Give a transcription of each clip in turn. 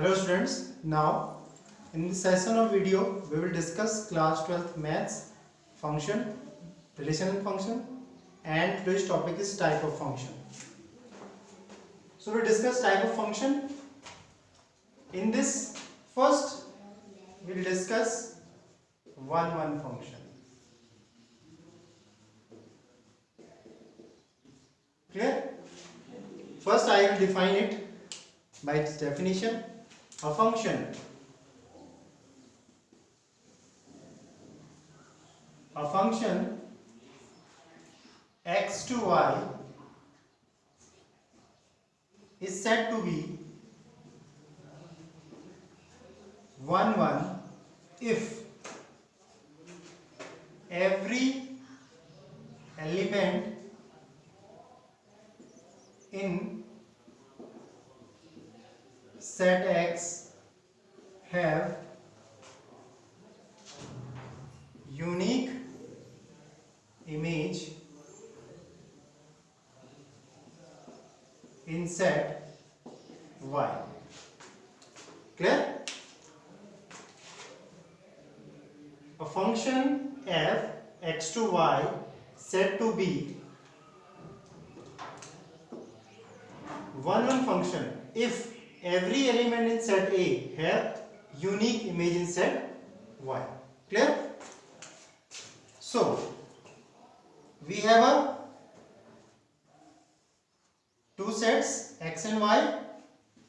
Hello students, now in this session of video we will discuss class 12th maths function, relational function, and today's topic is type of function. So we will discuss type of function. In this first we will discuss one function. Clear? First I will define it by its definition. A function x to y is said to be 1 if every element in set X have unique image in set Y. Clear? A function f x to y said to be one function if every element in set A have unique image in set Y. Clear? So we have two sets x and y,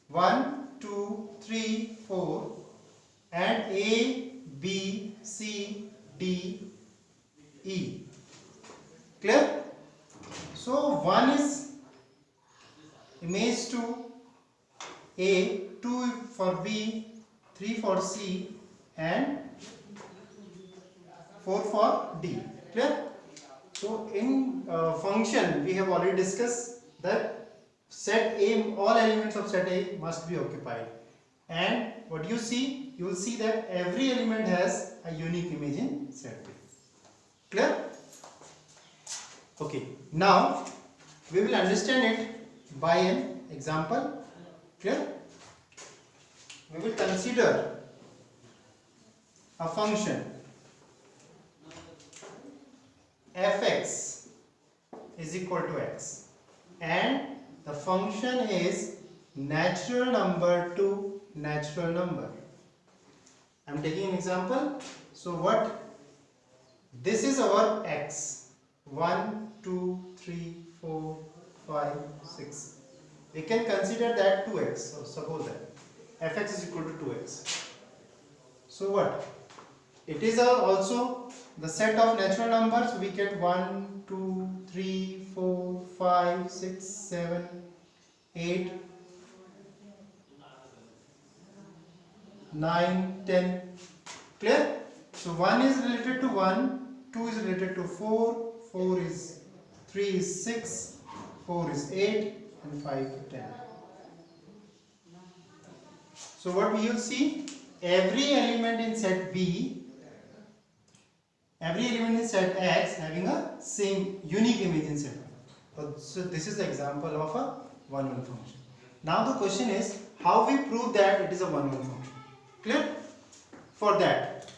1, 2, 3, 4, and A, B, C, D, E. Clear? So 1 is image to A, 2 for B, 3 for C, and 4 for D. Clear? So in function we have already discussed that set A, all elements of set A must be occupied, and what you see, you will see that every element has a unique image in set B. Clear? Okay, now we will understand it by an example. Clear? We will consider a function fx is equal to x, and the function is natural number to natural number. I am taking an example. So what? This is our x. 1, 2, 3, 4, 5, 6. We can consider that 2x. So suppose that fx is equal to 2x. So what? It is also the set of natural numbers. We get 1, 2, 3, 4, 5, 6, 7, 8, 9, 10. Clear? So 1 is related to 1, 2 is related to 4, 4 is 3 is 6, 4 is 8, and 5 to 10. So what we will see, every element in set B, every element in set X having a same unique image in set Y. So this is the example of a one function. Now the question is, how we prove that it is a one function? Clear? For that,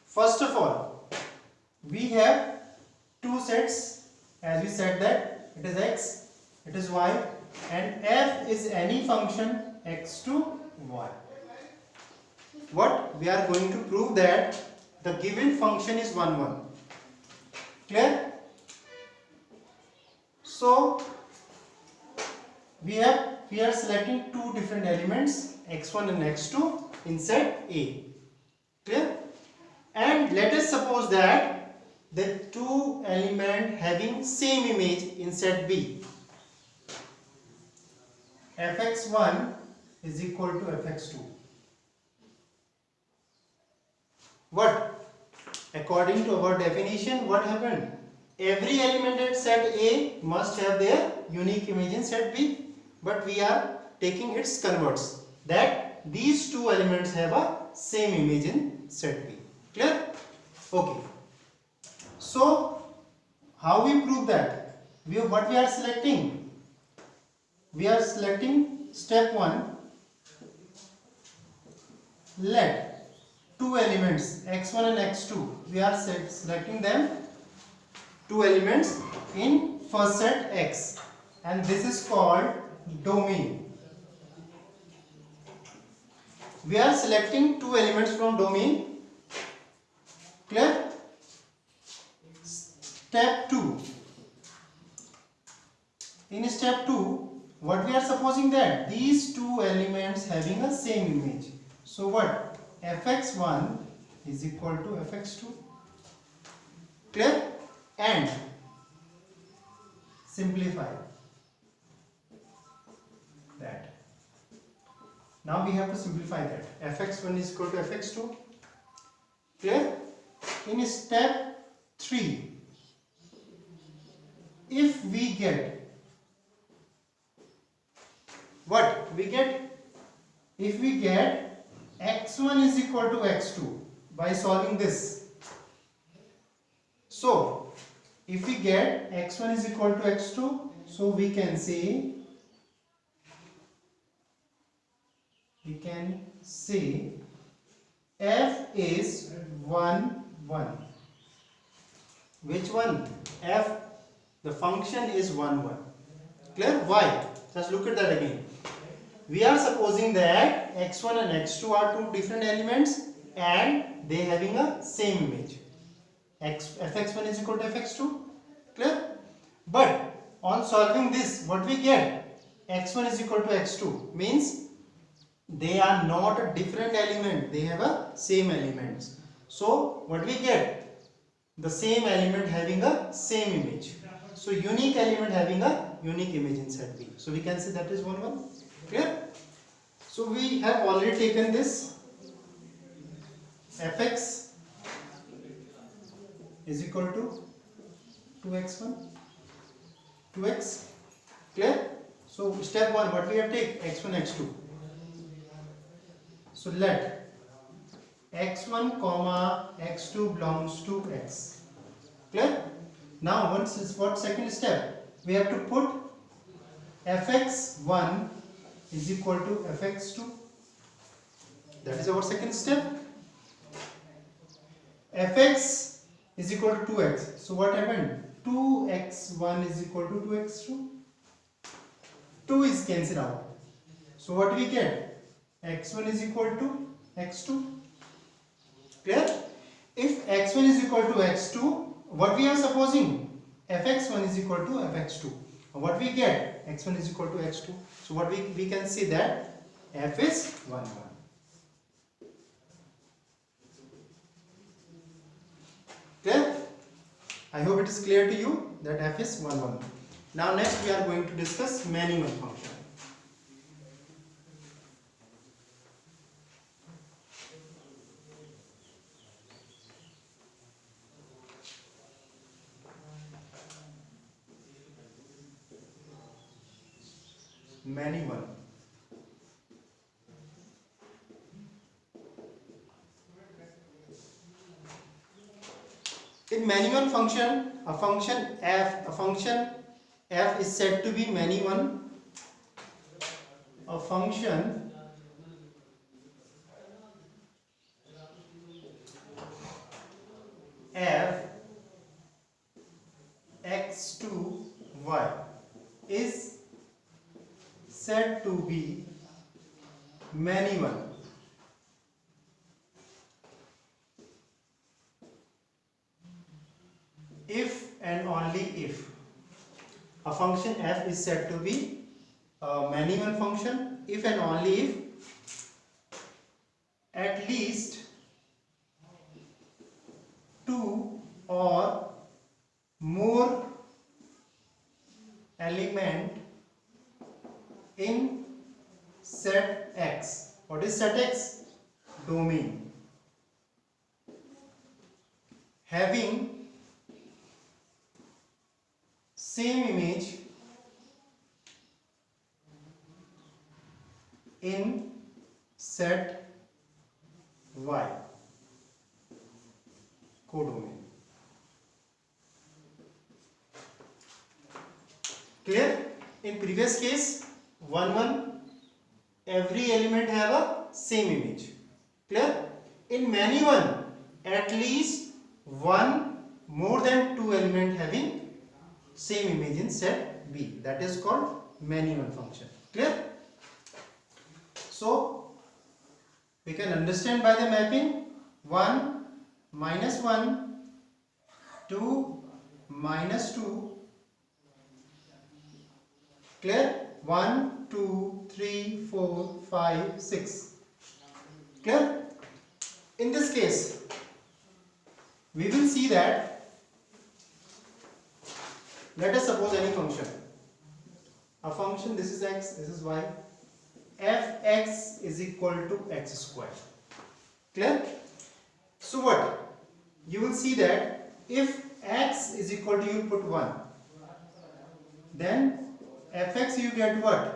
first of all, we have two sets. As we said that it is x, it is y, and f is any function x to y. What? We are going to prove that the given function is 1. Clear? So we are selecting two different elements, x1 and x2, in set A. Clear? And let us suppose that the two elements having same image in set B. fx1 is equal to fx2. What? According to our definition, what happened? Every element at set A must have their unique image in set B, but we are taking its converse, that these two elements have a same image in set B. Clear? Okay. So how we prove that? What we are selecting? we are selecting step 1. Let two elements x1 and x2, we are selecting them two elements in first set x, and this is called domain. We are selecting two elements from domain. Clear? Step 2. In step 2, what we are supposing that these two elements having a same image. So what? fx1 is equal to fx2. Clear? And simplify that. Now we have to simplify that. fx1 is equal to fx2. Clear? In step 3, if we get what? If we get x1 is equal to x2 by solving this. So, if we get x1 is equal to x2, so we can say f is 1 1. Which one? F, the function is 1 1. Clear? Why? Just look at that again. We are supposing that x1 and x2 are two different elements and they having a same image. fx1 is equal to fx2. Clear? But on solving this, what we get? x1 is equal to x2 means they are not a different element, they have a same elements. So what we get? The same element having a same image. So unique element having a unique image inside B. So we can say that is 1 1. Clear? So we have already taken this fx is equal to 2x1 2x. Clear? So step 1, what we have taken? x1 x2. So let x1 comma x2 belongs to x. Clear? Now what second step? We have to put fx1 is equal to fx2. That is our second step. fx is equal to 2x. So what happened? 2x1 is equal to 2x2. 2 is cancelled out. So what we get? x1 is equal to x2. Clear? If x1 is equal to x2, what we are supposing? fx1 is equal to fx2. What we get? x1 is equal to x2. So what we can see that f is 1 1. Clear? I hope it is clear to you that f is 1 1. Now next we are going to discuss many one function. Many one. In many one function, a function f is said to be many one. A function f x2 y is said to be many one if and only if. A function f is said to be a many one function if and only if at least two or more element in set X. What is set X? Domain. Having same image in set Y. Codomain. Clear? In previous case 1 1, every element have a same image. Clear? In many one, at least one more than 2 element having same image in set B. That is called many one function. Clear? So we can understand by the mapping 1 minus 1, 2 minus 2. Clear? 1 2 3 4 5 6. Clear? In this case we will see that, let us suppose any function, a function, this is x, this is y, fx is equal to x square. Clear? So what you will see that if x is equal to, you put 1, then fx you get what?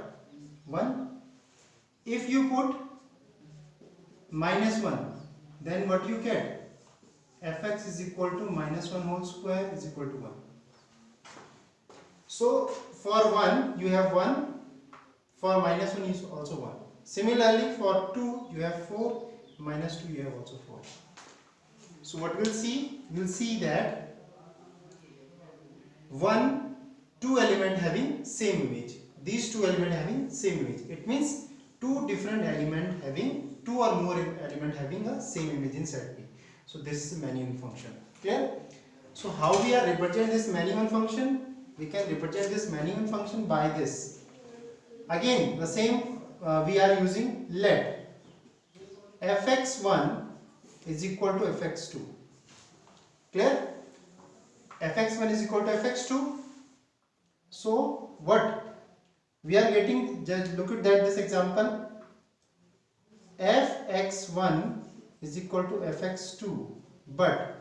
1. If you put minus 1, then what you get? Fx is equal to minus 1 whole square is equal to 1. So for 1 you have 1, for minus 1 is also 1. Similarly for 2 you have 4, minus 2 you have also 4. So what we'll see? We'll see that 2 element having same image. These 2 element having same image. It means 2 different element having 2 or more element having a same image in set B. So this is a many one function. Clear? So how we are represent this many one function? We can represent this many one function by this. Again the same we are using, let fx1 is equal to fx2. Clear? fx1 is equal to fx2. So what we are getting, just look at that, this example, fx1 is equal to fx2, but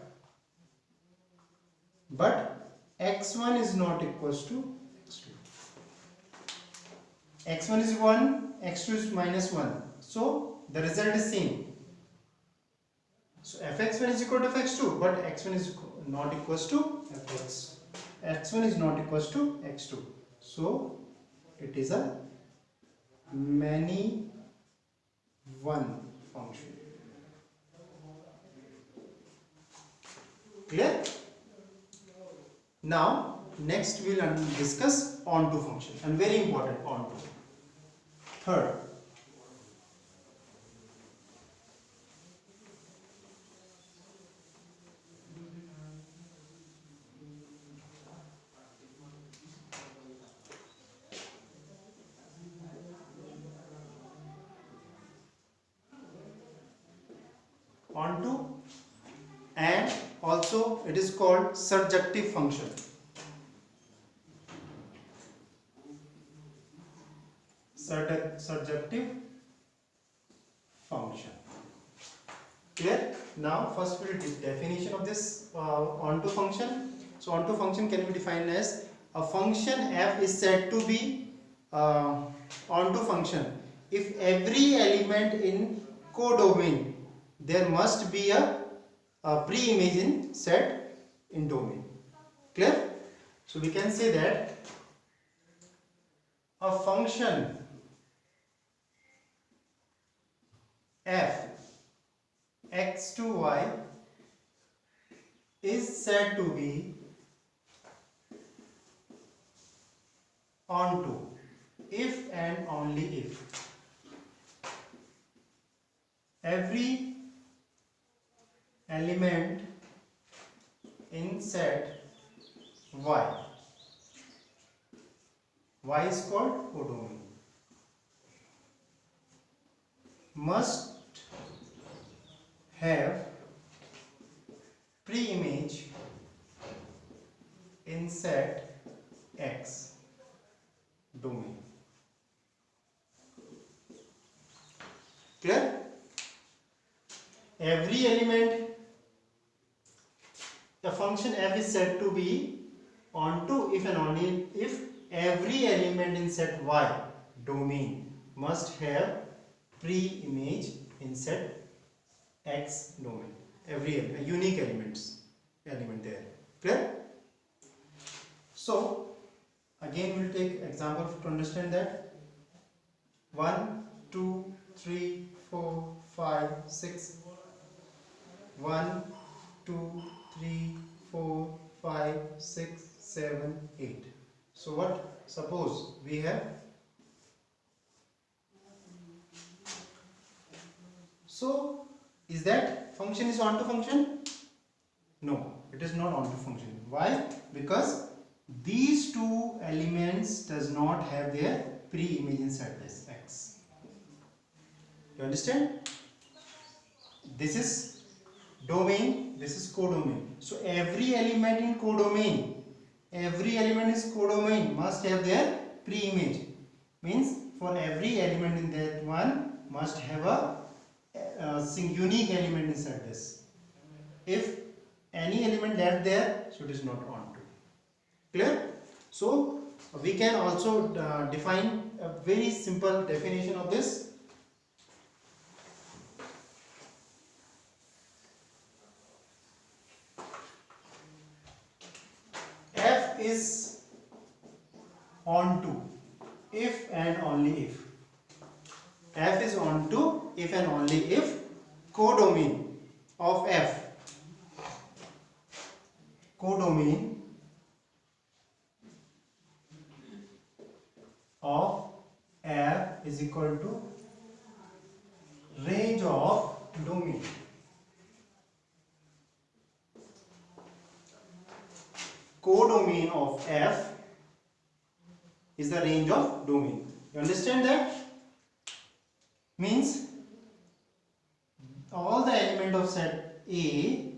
x1 is not equals to x2. x1 is 1, x2 is minus 1, so the result is same. So fx1 is equal to fx2, but x1 is not equals to fx. x1 is not equals to x2. So it is a many one function. Clear? Now next we will discuss onto function, and very important, onto. Third, onto, and also it is called surjective function. Surjective function. Clear? Now first we will definition of this onto function. So onto function can be defined as a function f is said to be onto function if every element in codomain there must be a pre-image in set in domain. Clear? So we can say that a function f x to y is said to be onto if and only if every element in set y is called codomain must have pre-image in set X domain. Clear? Every element, the function f is said to be onto if and only if every element in set Y domain must have pre-image in set X domain. Every unique element there. Clear? So again we'll take example to understand that. 1, 2, 3, 4, 5, 6. 1, 2, 3, 4, 5, 6, 7, 8. So what? Suppose we have. So is that function is onto function? No, it is not onto function. Why? Because these two elements does not have their pre-image in set this X. You understand? This is domain, this is codomain. So every element in codomain, every element is codomain must have their pre-image. Means for every element in that one must have a unique element inside this. If any element left there, so it is not onto. Clear? So we can also define a very simple definition of this. F is onto if and only if. F is onto if and only if codomain of F. Codomain of F is equal to range of domain. Codomain of F is the range of domain. You understand that? Means all the element of set A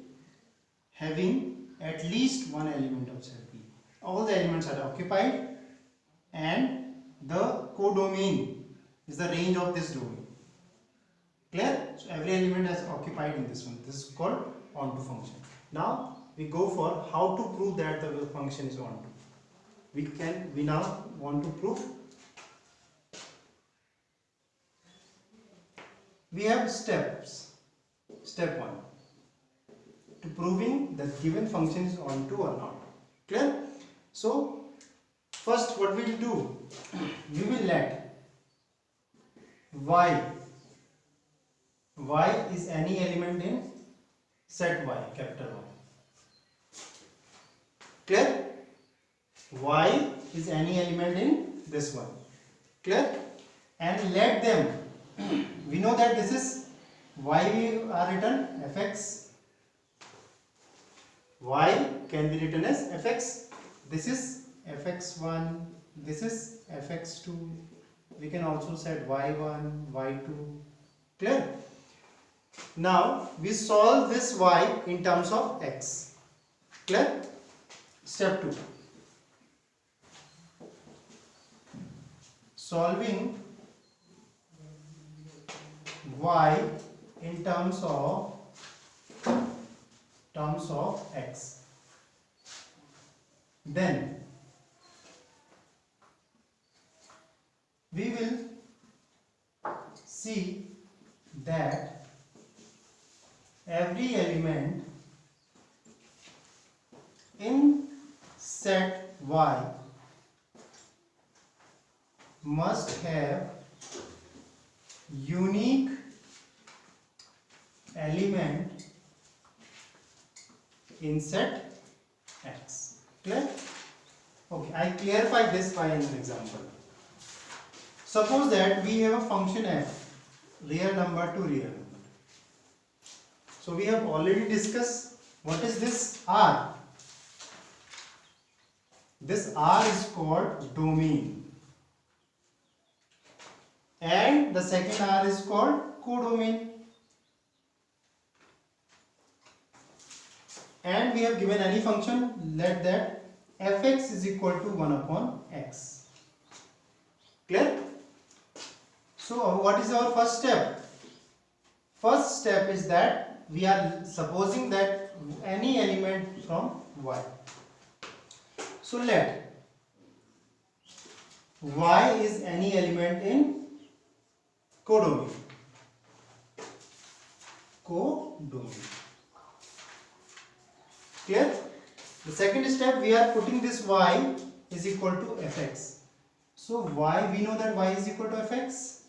having at least one element of set B. All the elements are occupied and the codomain is the range of this domain. Clear? So every element is occupied in this one. This is called onto function. Now we go for how to prove that the function is onto. We now want to prove. We have steps. Step 1 to proving that given function is onto or not. Clear? So first what we will do, we will let y is any element in set Y, capital Y. Clear? Y is any element in this one. Clear? And let them, we know that this is y are written fx. Y can be written as fx. This is fx1, this is fx2. We can also set y1, y2. Clear? Now we solve this y in terms of x. Clear? Step 2. Solving y in terms of x. Then we will see that every element in set Y must have unique element in set X. Clear? Okay, I clarify this by an example. Suppose that we have a function f, real number to real number. So we have already discussed what is this R. This R is called domain. And the second R is called codomain. And we have given any function, let that fx is equal to 1 upon x. Clear? So what is our first step? First step is that we are supposing that any element from y. So let y is any element in codomain. Codomain. Clear? The second step, we are putting this y is equal to fx. So y, we know that y is equal to fx.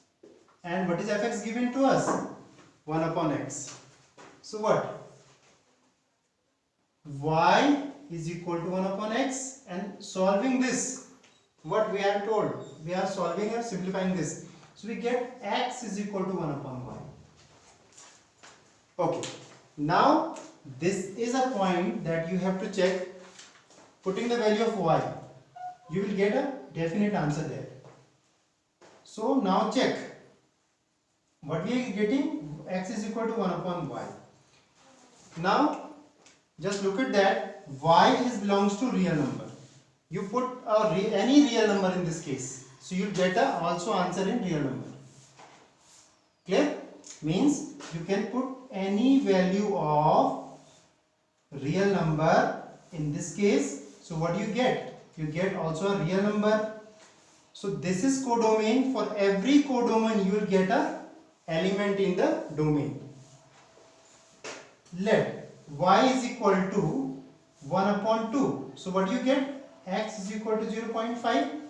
and what is fx given to us? 1 upon x. So what? Y is equal to 1 upon x, and solving this, what we are told, we are solving or simplifying this. So we get x is equal to 1 upon y. Okay, now this is a point that you have to check. Putting the value of y, you will get a definite answer there. So now check what we are getting. X is equal to 1 upon y. Now just look at that. Y is belongs to real number. You put any real number in this case, so you will get a also answer in real number. Clear? Means you can put any value of real number in this case. So what do you get? You get also a real number. So this is codomain. For every codomain you will get a element in the domain. Let y is equal to 1 upon 2. So what do you get? X is equal to 0.5.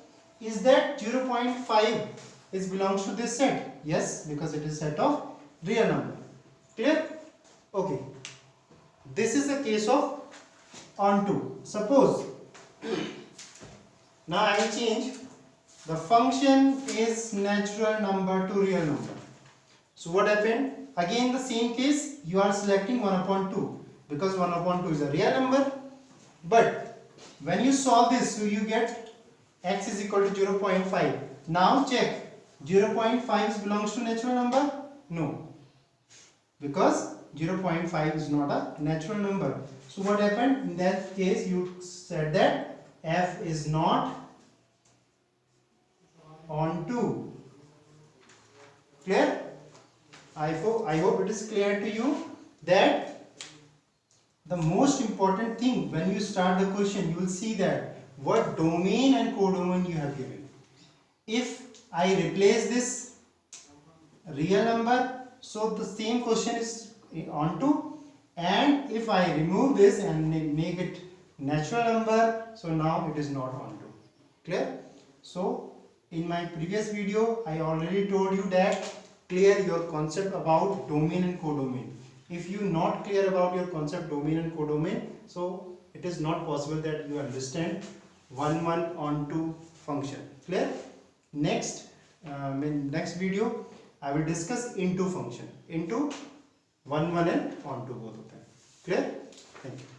Is that 0.5 is belongs to this set? Yes, because it is set of real number. Clear? Okay. This is the case of onto. Suppose now I change the function is natural number to real number. So what happened? Again the same case, you are selecting 1 upon 2 because 1 upon 2 is a real number. But when you solve this, so you get x is equal to 0.5. Now check, 0.5 belongs to natural number? No, because 0.5 is not a natural number. So what happened? In that case you said that f is not onto. Clear? I hope it is clear to you that the most important thing when you start the question, you will see that what domain and codomain you have given. If I replace this real number, so the same question is onto, and if I remove this and make it natural number, so now it is not onto. Clear? So in my previous video I already told you that clear your concept about domain and codomain. If you not clear about your concept domain and codomain, so it is not possible that you understand 1 onto function. Clear? Next in next video I will discuss into function, into 1 and onto, both of them. Clear? Thank you.